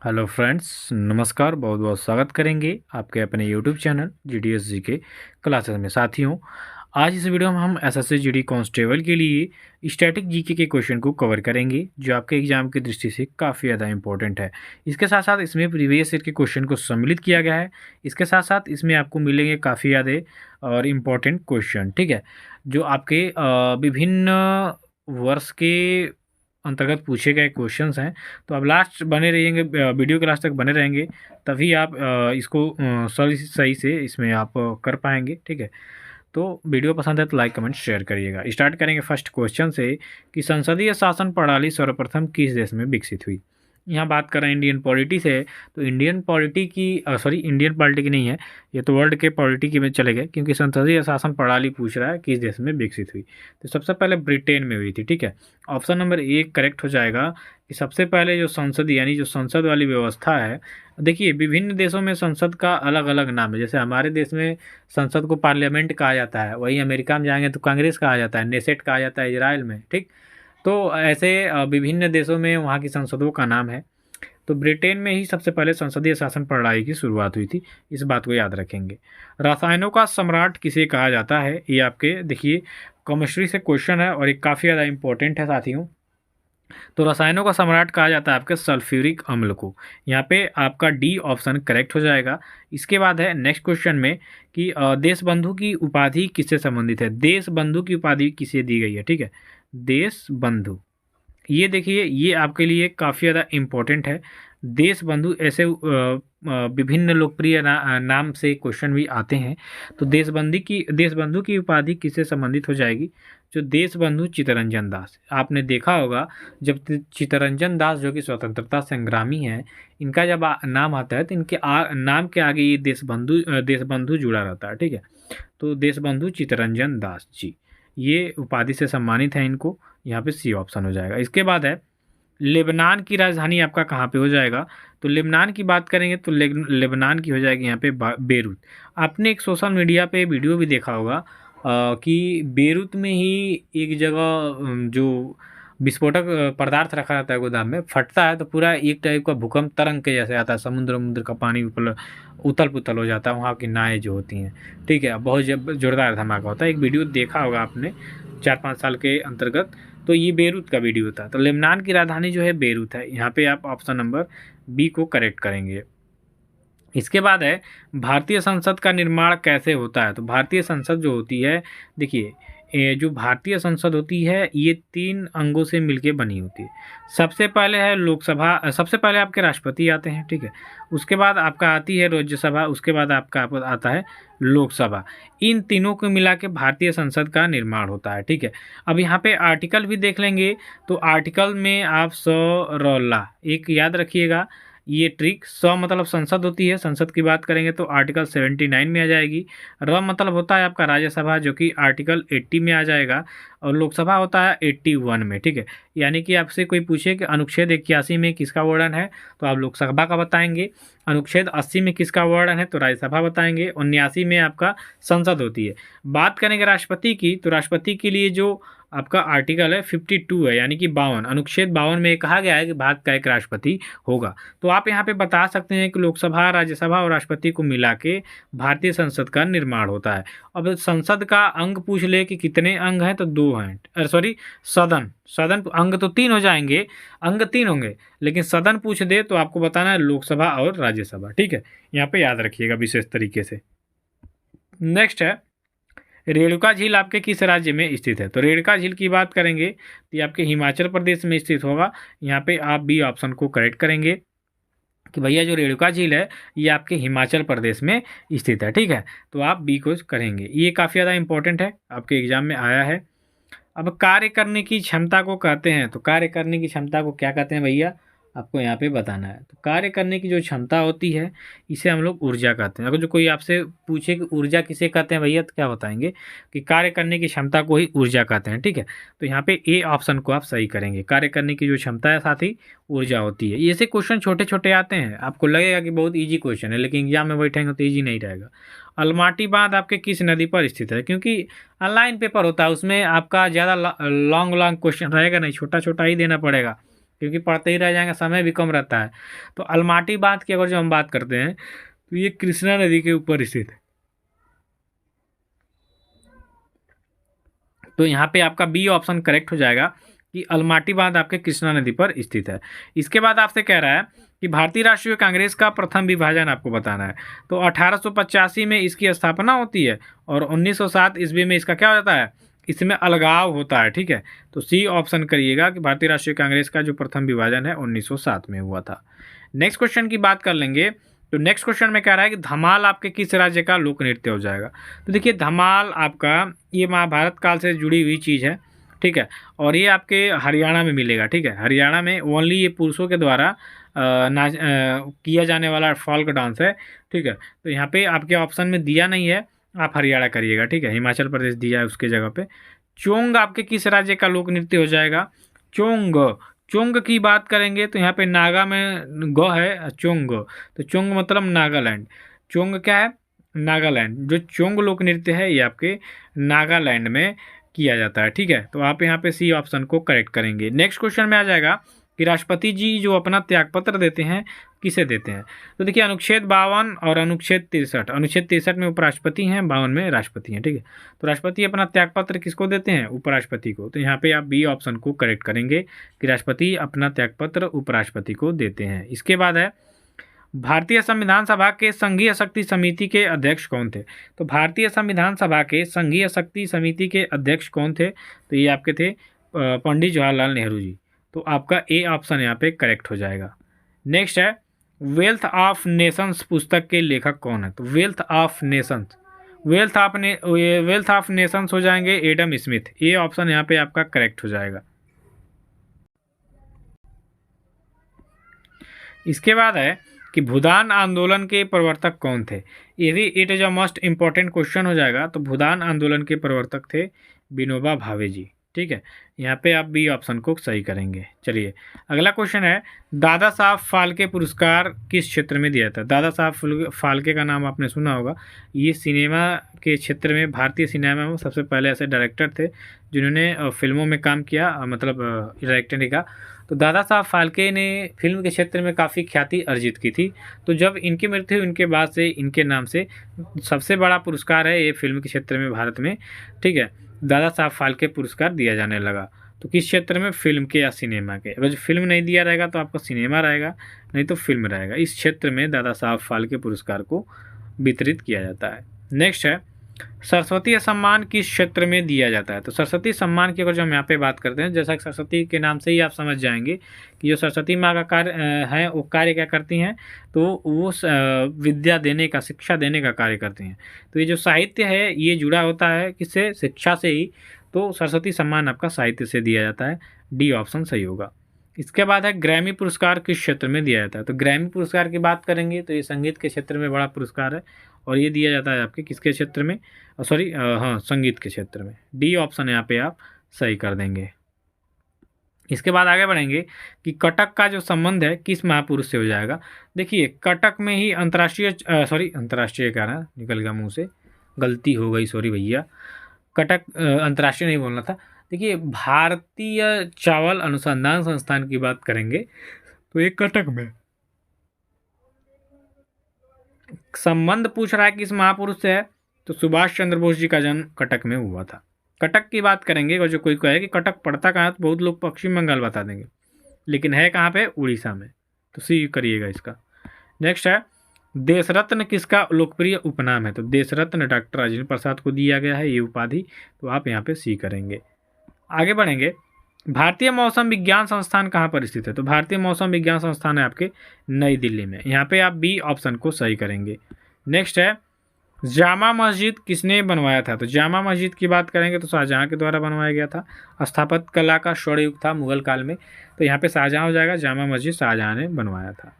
Hello friends, नमस्कार। बहुत बहुत स्वागत करेंगे आपके अपने यूट्यूब चैनल GDS जी के क्लासेस में। साथियों, आज इस वीडियो में हम SSC GD कांस्टेबल के लिए स्टैटिक जीके के क्वेश्चन को कवर करेंगे, जो आपके एग्जाम की दृष्टि से काफ़ी ज़्यादा इंपॉर्टेंट है। इसके साथ साथ इसमें प्रीवियस ईयर के क्वेश्चन को सम्मिलित किया गया है। इसके साथ साथ इसमें आपको मिलेंगे काफ़ी ज़्यादा और इम्पोर्टेंट क्वेश्चन, ठीक है, जो आपके विभिन्न वर्ष के अंतर्गत पूछे गए क्वेश्चंस हैं। तो आप लास्ट बने रहिएंगे, वीडियो के लास्ट तक बने रहेंगे, तभी आप इसको सही से इसमें आप कर पाएंगे, ठीक है। तो वीडियो पसंद है तो लाइक कमेंट शेयर करिएगा। स्टार्ट करेंगे फर्स्ट क्वेश्चन से कि संसदीय शासन प्रणाली सर्वप्रथम किस देश में विकसित हुई। यहाँ बात कर रहे हैं इंडियन पॉलिटी से, तो इंडियन पॉलिटी की इंडियन पॉलिटी की नहीं है, ये तो वर्ल्ड के पॉलिटी की में चले गए, क्योंकि संसदीय शासन प्रणाली पूछ रहा है किस देश में विकसित हुई। तो सबसे पहले ब्रिटेन में हुई थी, ठीक है। ऑप्शन नंबर 1 करेक्ट हो जाएगा कि सबसे पहले जो संसद यानी जो संसद वाली व्यवस्था है, देखिए विभिन्न देशों में संसद का अलग अलग नाम है। जैसे हमारे देश में संसद को पार्लियामेंट कहा जाता है, वहीं अमेरिका में जाएंगे तो कांग्रेस कहा जाता है, नेसेट कहा जाता है इजराइल में, ठीक। तो ऐसे विभिन्न देशों में वहाँ की संसदों का नाम है। तो ब्रिटेन में ही सबसे पहले संसदीय शासन प्रणाली की शुरुआत हुई थी, इस बात को याद रखेंगे। रसायनों का सम्राट किसे कहा जाता है, ये आपके देखिए केमिस्ट्री से क्वेश्चन है और ये काफ़ी ज़्यादा इंपॉर्टेंट है साथियों। तो रसायनों का सम्राट कहा जाता है आपके सल्फ्यूरिक अम्ल को। यहाँ पे आपका डी ऑप्शन करेक्ट हो जाएगा। इसके बाद है नेक्स्ट क्वेश्चन में कि देश बंधु की उपाधि किससे संबंधित है। देश बंधु की उपाधि किसे दी गई है, ठीक है, देश बंधु। ये देखिए ये आपके लिए काफ़ी ज़्यादा इम्पोर्टेंट है। देश बंधु ऐसे विभिन्न लोकप्रिय नाम से क्वेश्चन भी आते हैं। तो देश बंधु की उपाधि किससे संबंधित हो जाएगी, जो देश बंधु चित्तरंजन दास। आपने देखा होगा जब चित्तरंजन दास जो कि स्वतंत्रता संग्रामी हैं, इनका जब नाम आता है तो इनके नाम के आगे ये देश बंधु जुड़ा रहता है, ठीक है। तो देश बंधु चित्तरंजन दास जी ये उपाधि से सम्मानित हैं इनको। यहाँ पे सी ऑप्शन हो जाएगा। इसके बाद है लेबनान की राजधानी आपका कहाँ पे हो जाएगा। तो लेबनान की बात करेंगे तो लेबनान की हो जाएगी यहाँ पे बेरूत। आपने एक सोशल मीडिया पे वीडियो भी देखा होगा कि बेरूत में ही एक जगह जो विस्फोटक पदार्थ रखा रहता है गोदाम में, फटता है तो पूरा एक टाइप का भूकंप तरंग के जैसे आता है, समुद्र का पानी उथल पुथल हो जाता है, वहाँ की नावें जो होती हैं, ठीक है। बहुत जोरदार धमाका होता है। एक वीडियो देखा होगा आपने 4-5 साल के अंतर्गत, तो ये बेरूत का वीडियो था। तो लेबनान की राजधानी जो है बेरूत है। यहाँ पे आप ऑप्शन नंबर बी को करेक्ट करेंगे। इसके बाद है भारतीय संसद का निर्माण कैसे होता है। तो भारतीय संसद जो होती है, देखिए जो भारतीय संसद होती है ये 3 अंगों से मिलके बनी होती है। सबसे पहले है लोकसभा, सबसे पहले आपके राष्ट्रपति आते हैं, ठीक है। उसके बाद आपका आती है राज्यसभा, उसके बाद आपका आता है लोकसभा। इन तीनों को मिला के भारतीय संसद का निर्माण होता है, ठीक है। अब यहाँ पे आर्टिकल भी देख लेंगे, तो आर्टिकल में आप रौला एक याद रखिएगा, ये ट्रिक। मतलब संसद होती है, संसद की बात करेंगे तो आर्टिकल 79 में आ जाएगी। मतलब होता है आपका राज्यसभा, जो कि आर्टिकल 80 में आ जाएगा, और लोकसभा होता है 81 में, ठीक है। यानी कि आपसे कोई पूछे कि अनुच्छेद 81 में किसका वर्णन है, तो आप लोकसभा का बताएंगे। अनुच्छेद 80 में किसका वर्णन है, तो राज्यसभा बताएंगे। 79 में आपका संसद होती है। बात करेंगे राष्ट्रपति की, तो राष्ट्रपति के लिए जो आपका आर्टिकल है 52 है, यानी कि 52, अनुच्छेद 52 में कहा गया है कि भारत का एक राष्ट्रपति होगा। तो आप यहाँ पे बता सकते हैं कि लोकसभा, राज्यसभा और राष्ट्रपति को मिला के भारतीय संसद का निर्माण होता है। अब संसद का अंग पूछ ले कि कितने अंग हैं, तो 2 हैं। सदन अंग तो 3 हो जाएंगे, अंग 3 होंगे, लेकिन सदन पूछ दे तो आपको बताना है लोकसभा और राज्यसभा, ठीक है। यहाँ पे याद रखिएगा विशेष तरीके से। नेक्स्ट है रेणुका झील आपके किस राज्य में स्थित है। तो रेणुका झील की बात करेंगे तो ये आपके हिमाचल प्रदेश में स्थित होगा। यहाँ पे आप बी ऑप्शन को करेक्ट करेंगे कि भैया जो रेणुका झील है ये आपके हिमाचल प्रदेश में स्थित है, ठीक है। तो आप बी को करेंगे। ये काफ़ी ज़्यादा इंपॉर्टेंट है, आपके एग्जाम में आया है। अब कार्य करने की क्षमता को कहते हैं, तो कार्य करने की क्षमता को क्या कहते हैं भैया, आपको यहाँ पे बताना है। तो कार्य करने की जो क्षमता होती है इसे हम लोग ऊर्जा कहते हैं। अगर जो कोई आपसे पूछे कि ऊर्जा किसे कहते हैं भैया, तो क्या बताएंगे कि कार्य करने की क्षमता को ही ऊर्जा कहते हैं, ठीक है। तो यहाँ पे ए ऑप्शन को आप सही करेंगे। कार्य करने की जो क्षमता है साथ ही ऊर्जा होती है। ऐसे क्वेश्चन छोटे छोटे आते हैं, आपको लगेगा कि बहुत ईजी क्वेश्चन है, लेकिन एग्जाम में बैठेंगे तो ईजी नहीं रहेगा। अलमाटी बांध आपके किस नदी पर स्थित है, क्योंकि ऑनलाइन पेपर होता है उसमें आपका ज़्यादा लॉन्ग क्वेश्चन रहेगा नहीं, छोटा छोटा ही देना पड़ेगा। क्योंकि पढ़ते ही रह जाएंगे, समय भी कम रहता है। तो अलमाटी बांध की अगर जो हम बात करते हैं तो ये कृष्णा नदी के ऊपर स्थित है। तो यहाँ पे आपका बी ऑप्शन करेक्ट हो जाएगा कि अलमाटी बांध आपके कृष्णा नदी पर स्थित है। इसके बाद आपसे कह रहा है कि भारतीय राष्ट्रीय कांग्रेस का प्रथम विभाजन आपको बताना है। तो 1885 में इसकी स्थापना होती है और 1907 ईस्वी में इसका क्या हो जाता है, इसमें अलगाव होता है। ठीक है, तो सी ऑप्शन करिएगा कि भारतीय राष्ट्रीय कांग्रेस का जो प्रथम विभाजन है 1907 में हुआ था। नेक्स्ट क्वेश्चन की बात कर लेंगे। तो नेक्स्ट क्वेश्चन में कह रहा है कि धमाल आपके किस राज्य का लोक नृत्य हो जाएगा। तो देखिए धमाल आपका ये महाभारत काल से जुड़ी हुई चीज़ है। ठीक है, और ये आपके हरियाणा में मिलेगा। ठीक है, हरियाणा में ओनली ये पुरुषों के द्वारा किया जाने वाला फोल्क डांस है। ठीक है, तो यहाँ पे आपके ऑप्शन में दिया नहीं है, आप हरियाणा करिएगा। ठीक है, हिमाचल प्रदेश दिया है उसके जगह पे। चोंग आपके किस राज्य का लोक नृत्य हो जाएगा। चोंग, चोंग की बात करेंगे तो यहाँ पे नागा में ग है चोंग, तो चोंग मतलब नागालैंड। चोंग क्या है, नागालैंड। जो चोंग लोक नृत्य है ये आपके नागालैंड में किया जाता है। ठीक है, तो आप यहाँ पे सी ऑप्शन को करेक्ट करेंगे। नेक्स्ट क्वेश्चन में आ जाएगा कि राष्ट्रपति जी जो अपना त्यागपत्र देते हैं किसे देते हैं। तो देखिए अनुच्छेद 52 और अनुच्छेद 63, अनुच्छेद 63 में उपराष्ट्रपति हैं, 52 में राष्ट्रपति हैं। ठीक है, तो राष्ट्रपति अपना त्यागपत्र किसको देते हैं, उपराष्ट्रपति को। तो यहाँ पे आप बी ऑप्शन को करेक्ट करेंगे कि राष्ट्रपति अपना त्यागपत्र उपराष्ट्रपति को देते हैं। इसके बाद है भारतीय संविधान सभा के संघीय शक्ति समिति के अध्यक्ष कौन थे। तो भारतीय संविधान सभा के संघीय शक्ति समिति के अध्यक्ष कौन थे, तो ये आपके थे पंडित जवाहरलाल नेहरू जी। तो आपका ए ऑप्शन यहाँ पे करेक्ट हो जाएगा। नेक्स्ट है वेल्थ ऑफ नेशंस पुस्तक के लेखक कौन है। तो wealth of Nations, wealth of Nations हो जाएंगे एडम स्मिथ। ये ऑप्शन यहाँ पे आपका करेक्ट हो जाएगा। इसके बाद है कि भूदान आंदोलन के प्रवर्तक कौन थे। ये भी it is a most important question हो जाएगा। तो भूदान आंदोलन के प्रवर्तक थे विनोबा भावे जी। ठीक है, यहाँ पे आप बी ऑप्शन को सही करेंगे। चलिए अगला क्वेश्चन है दादा साहब फाल्के पुरस्कार किस क्षेत्र में दिया था। दादा साहब फाल्के का नाम आपने सुना होगा। ये सिनेमा के क्षेत्र में, भारतीय सिनेमा में सबसे पहले ऐसे डायरेक्टर थे जिन्होंने फिल्मों में काम किया, मतलब डायरेक्टर का। तो दादा साहब फाल्के ने फिल्म के क्षेत्र में काफ़ी ख्याति अर्जित की थी। तो जब इनकी मृत्यु इनके बाद से इनके नाम से सबसे बड़ा पुरस्कार है ये फिल्म के क्षेत्र में भारत में। ठीक है, दादा साहब फाल्के पुरस्कार दिया जाने लगा। तो किस क्षेत्र में, फिल्म के या सिनेमा के। अगर फिल्म नहीं दिया रहेगा तो आपका सिनेमा रहेगा, नहीं तो फिल्म रहेगा। इस क्षेत्र में दादा साहब फाल्के पुरस्कार को वितरित किया जाता है। नेक्स्ट है सरस्वती सम्मान किस क्षेत्र में दिया जाता है। तो सरस्वती सम्मान की अगर जो हम यहाँ पे बात करते हैं, जैसा कि सरस्वती के नाम से ही आप समझ जाएंगे कि जो सरस्वती माँ का कार्य है वो कार्य क्या करती हैं, तो वो विद्या देने का, शिक्षा देने का कार्य करती हैं। तो ये जो साहित्य है ये जुड़ा होता है किससे, शिक्षा से ही। तो सरस्वती सम्मान आपका साहित्य से दिया जाता है। डी ऑप्शन सही होगा। इसके बाद है ग्रैमी पुरस्कार किस क्षेत्र में दिया जाता है। तो ग्रैमी पुरस्कार की बात करेंगे तो ये संगीत के क्षेत्र में बड़ा पुरस्कार है और ये दिया जाता है आपके किसके क्षेत्र में, सॉरी हाँ संगीत के क्षेत्र में। डी ऑप्शन यहाँ पे आप सही कर देंगे। इसके बाद आगे बढ़ेंगे कि कटक का जो संबंध है किस महापुरुष से हो जाएगा। देखिए कटक में ही अंतर्राष्ट्रीय कह रहा है, निकल गया मुँह से, गलती हो गई, सॉरी भैया। कटक अंतर्राष्ट्रीय नहीं बोलना था। देखिए भारतीय चावल अनुसंधान संस्थान की बात करेंगे तो ये कटक में संबंध पूछ रहा है कि इस महापुरुष से है। तो सुभाष चंद्र बोस जी का जन्म कटक में हुआ था। कटक की बात करेंगे और जो कोई कहे कि कटक पड़ता कहाँ है तो बहुत लोग पश्चिम बंगाल बता देंगे, लेकिन है कहाँ पे, उड़ीसा में। तो सी करिएगा इसका। नेक्स्ट है देशरत्न किसका लोकप्रिय उपनाम है। तो देशरत्न डॉक्टर राजेंद्र प्रसाद को दिया गया है ये उपाधि। तो आप यहाँ पे सी करेंगे। आगे बढ़ेंगे भारतीय मौसम विज्ञान संस्थान कहाँ पर स्थित है। तो भारतीय मौसम विज्ञान संस्थान है आपके नई दिल्ली में। यहाँ पे आप बी ऑप्शन को सही करेंगे। नेक्स्ट है जामा मस्जिद किसने बनवाया था। तो जामा मस्जिद की बात करेंगे तो शाहजहाँ के द्वारा बनवाया गया था। स्थापत्य कला का स्वर्ण युग था मुगल काल में। तो यहाँ पे शाहजहाँ हो जाएगा, जामा मस्जिद शाहजहाँ ने बनवाया था।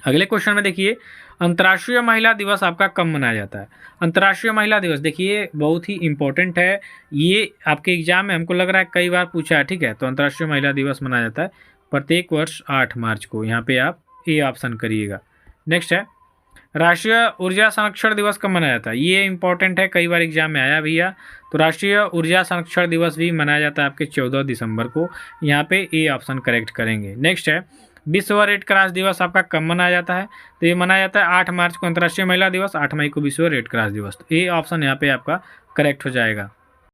अगले क्वेश्चन में देखिए अंतर्राष्ट्रीय महिला दिवस आपका कब मनाया जाता है। अंतर्राष्ट्रीय महिला दिवस देखिए बहुत ही इंपॉर्टेंट है, ये आपके एग्जाम में हमको लग रहा है कई बार पूछा है। ठीक है, तो अंतर्राष्ट्रीय महिला दिवस मनाया जाता है प्रत्येक वर्ष 8 मार्च को। यहाँ पे आप ए ऑप्शन करिएगा। नेक्स्ट है राष्ट्रीय ऊर्जा संरक्षण दिवस कब मनाया जाता है? ये इंपॉर्टेंट है, कई बार एग्जाम में आया भैया। तो राष्ट्रीय ऊर्जा संरक्षण दिवस भी मनाया जाता है आपके 14 दिसंबर को। यहाँ पे ए ऑप्शन करेक्ट करेंगे। नेक्स्ट है विश्व रेड क्रॉस दिवस आपका कब मनाया जाता है? तो ये मनाया जाता है 8 मार्च को अंतर्राष्ट्रीय महिला दिवस, 8 मई को विश्व रेड क्रॉस दिवस। तो ए ऑप्शन यहाँ पे आपका करेक्ट हो जाएगा।